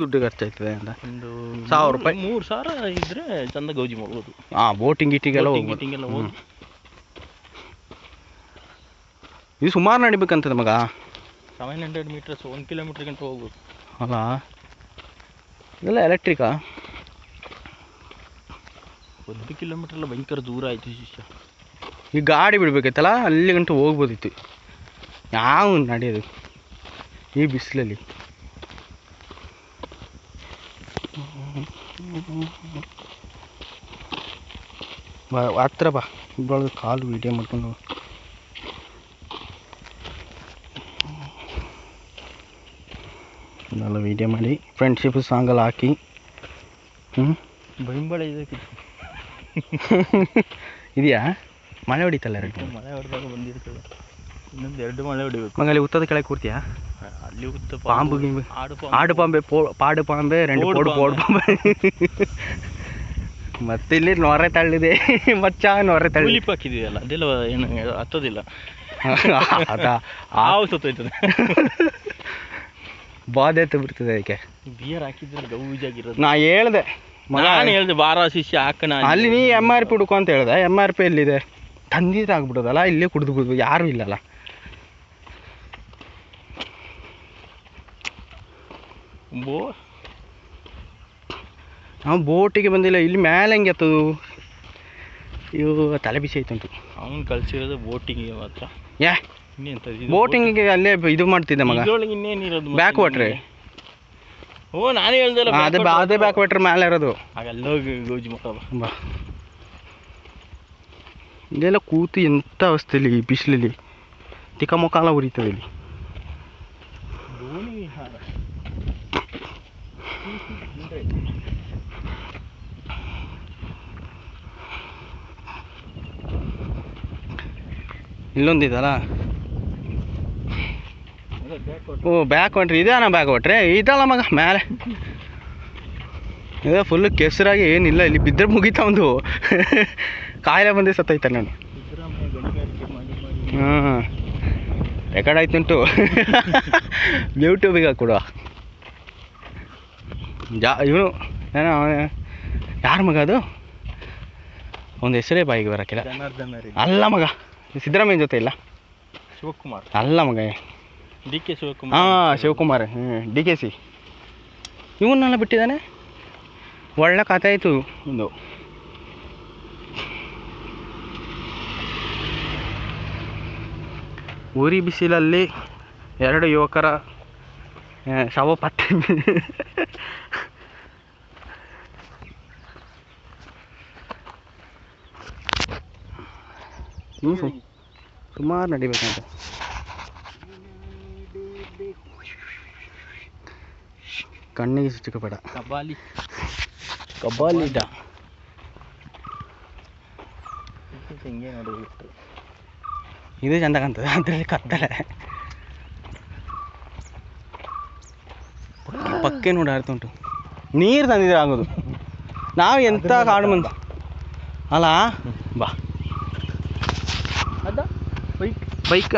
ದುಡ್ಡು ಖರ್ಚಾಯ್ತದೆ ಅಂತ ಒಂದು 1000 ರೂಪಾಯಿ 3000 ಇದ್ರೆ ಚಂದ ಗೌಜಿ ಮಾಡ್ಬೋದು. ಬೋಟಿಂಗ್ ಗೀಟಿಂಗೆಲ್ಲ ಹೋಗಿ ಇದು ಸುಮಾರು ನಡಿಬೇಕಂತದ ಮಗ. 700 ಮೀಟರ್ಸ್ 1 ಕಿಲೋಮೀಟರ್ ಗಂಟೆ ಹೋಗ್ಬೋದು ಅಲ್ಲ. ಇದೆಲ್ಲ ಎಲೆಕ್ಟ್ರಿಕಾ? 1 ಕಿಲೋಮೀಟರ್ ಎಲ್ಲ ಭಯಂಕರ ದೂರ ಆಯ್ತು ಶಿಷ್ಯ. ಈ ಗಾಡಿ ಬಿಡ್ಬೇಕೈತಲ್ಲ ಅಲ್ಲಿ ಗಂಟು ಹೋಗ್ಬೋದಿತ್ತು. ಯಾವ ನಡೆಯೋದು ಈ ಬಿಸಿಲಲ್ಲಿ? ಹತ್ರ ಬಾ, ಇಬ್ಬಳು ಕಾಲು ವೀಡಿಯೋ ಮಾಡ್ಕೊಂಡು ಎಲ್ಲ ವೀಡಿಯೋ ಮಾಡಿ ಫ್ರೆಂಡ್ಶಿಪ್ ಸಾಂಗಲ್ಲಿ ಹಾಕಿ. ಬೈಂಬಳ ಇದಕ್ಕೆ ಇದೆಯಾ? ಮಳೆ ಹೊಡಿತಲ್ಲ, 2 ಮಳೆ ಹೊಡೆದಾಗ ಬಂದಿರ್ತದೆ. ಇನ್ನೊಂದು 2 ಮಳೆ ಹೊಡಿಬೇಕು. ಮಗಲ್ಲಿ ಉತ್ತದ ಕೆಳಗೆ ಕೂರ್ತೀಯಾ? ಅಲ್ಲಿ ಉತ್ತ ಪಾಂಬು ಆಡು ಪಾಂಬೆ ಪಾಡು ಪಾಂಬೆ 2 ಪೋಡು ಪಾಂಬೆ. ಮತ್ತೆ ಇಲ್ಲಿ ನೊರೆ ತಳ್ಳಿದೆ ಮಚ್ಚ, ನೊರೆ ತಳ್ಳಿ ಉಲಿಪ್ ಹಾಕಿದೆಯಲ್ಲ ಅದೆಲ್ಲ ಏನು ಹತ್ತೋದಿಲ್ಲ. ಹಾವು ಸತ್ತೋಯ್ತದೆ. ಬಾಧೆ ಬಿಡ್ತದೆ ಅದಕ್ಕೆ. ಬಿಯರ್ ಹಾಕಿದ್ರೆ ಗೌಜಾಗಿರೋದು. ನಾ ಹೇಳ್ದೆ ನಾನು ಹೇಳ್ದೆ ಬಾರ ಶಿಷ್ಯ ಹಾಕೋಣ ಅಲ್ಲಿ. ನೀ MRP ಹುಡುಕು ಅಂತ ಹೇಳ್ದೆ. MRP ಎಲ್ಲಿದೆ? ತಂದಿದ್ರೆ ಆಗ್ಬಿಡೋದಲ್ಲ, ಇಲ್ಲೇ ಕುಡಿದು ಯಾರೂ ಇಲ್ಲಲ್ಲ. ನಾವು ಬೋಟಿಗೆ ಬಂದಿಲ್ಲ. ಇಲ್ಲಿ ಮೇಲೆ ಹೆಂಗೆ ಎತ್ತದು? ಇವು ತಲೆ ಬಿಸಿ ಆಯ್ತುಂಟು. ಅವನು ಕಳ್ಸಿರೋದು ಬೋಟಿಂಗಿಗೆ ಮಾತ್ರ. ಯಾ ಬೋಟಿಂಗಿಗೆ ಅಲ್ಲೇ ಇದು ಮಾಡ್ತಿದ್ದೆ ಮಗ. ಇನ್ನೇನಿರೋದು ಬ್ಯಾಕ್ ವಾಟ್ರೆ. ಓ ನಾನು ಹೇಳ್ದಲ್ಲ ಅದೇ ಬ್ಯಾಕ್ ವಾಟ್ರ್ ಮೇಲೆ ಇರೋದು. ಹಾಗೆಲ್ಲ ಗೌಜಿ ಮಕ್ಕ ಬಾ. ಇದೆಲ್ಲ ಕೂತು ಎಂಥ ಅವಸ್ಥೆಯಲ್ಲಿ ಈ ಬಿಸಿಲಲ್ಲಿ ತಿಕ್ಕ ಮುಖಾಲ ಉರಿತದೆ ಇಲ್ಲಿ. ಇಲ್ಲೊಂದಿದಲ್ಲ. ಓ ಬ್ಯಾಕ್ ವಾಟ್ರ್ ಇದೇನಾ? ಬ್ಯಾಕ್ ವಾಟ್ರೆ ಇದಲ್ಲ ಮಗ ಮೇಲೆ. ಇದೆ ಫುಲ್ಲು ಕೆಸರಾಗಿ ಏನಿಲ್ಲ. ಇಲ್ಲಿ ಬಿದ್ದರೆ ಮುಗೀತಾ ಒಂದು ಕಾಯಿಲೆ ಬಂದೇ ಸತ್ತೈತೆ ನಾನು. ರೆಕಾರ್ಡ್ ಆಯ್ತುಂಟು. ಯೂಟ್ಯೂಬಿಗೆ ಹಾಕ್ಕೊಡುವ. ಇವನು ಏನೋ ಯಾರ ಮಗ ಅದು? ಒಂದು ಹೆಸರೇ ಬಾಯಿಗೆ ಬರೋಕ್ಕಿಲ್ಲ. ಅಲ್ಲ ಮಗ, ಸಿದ್ದರಾಮಯ್ಯನ ಜೊತೆ ಇಲ್ಲ. ಶಿವಕುಮಾರ್ ಅಲ್ಲ ಮಗ, DK ಶಿವಕುಮಾರ್. ಶಿವಕುಮಾರ್. DKC ಇವನ್ನೆಲ್ಲ ಬಿಟ್ಟಿದ್ದಾನೆ. ಒಳ್ಳೆ ಕಥೆ ಆಯಿತು ಒಂದು. ಉರಿ ಬಿಸಿಲಲ್ಲಿ 2 ಯುವಕರ ಶವ ಪತ್ತೆ. ಸುಮಾರು ನಡಿಬೇಕಂತ. ಕಣ್ಣಿಗೆ ಸಿಕ್ಕಬೇಡ. ಕಬ್ಬಾಲಿಟ ಹಿಂಗೆ ನೋಡಬೇಕು. ಇದು ಚಂದ ಕಾಣ್ತದೆ. ಅದರಲ್ಲಿ ಕತ್ತಲೆ ಪಕ್ಕೆ ನೋಡಿ ಆಡ್ತುಂಟು. ನೀರು ತಂದಿದ್ರೆ ಆಗೋದು. ನಾವು ಎಂಥ ಕಾಡು ಮಂದಿ ಅಲ್ಲ. ಬಾ ಅದ ಬೈಕ್ ಬೈಕ್.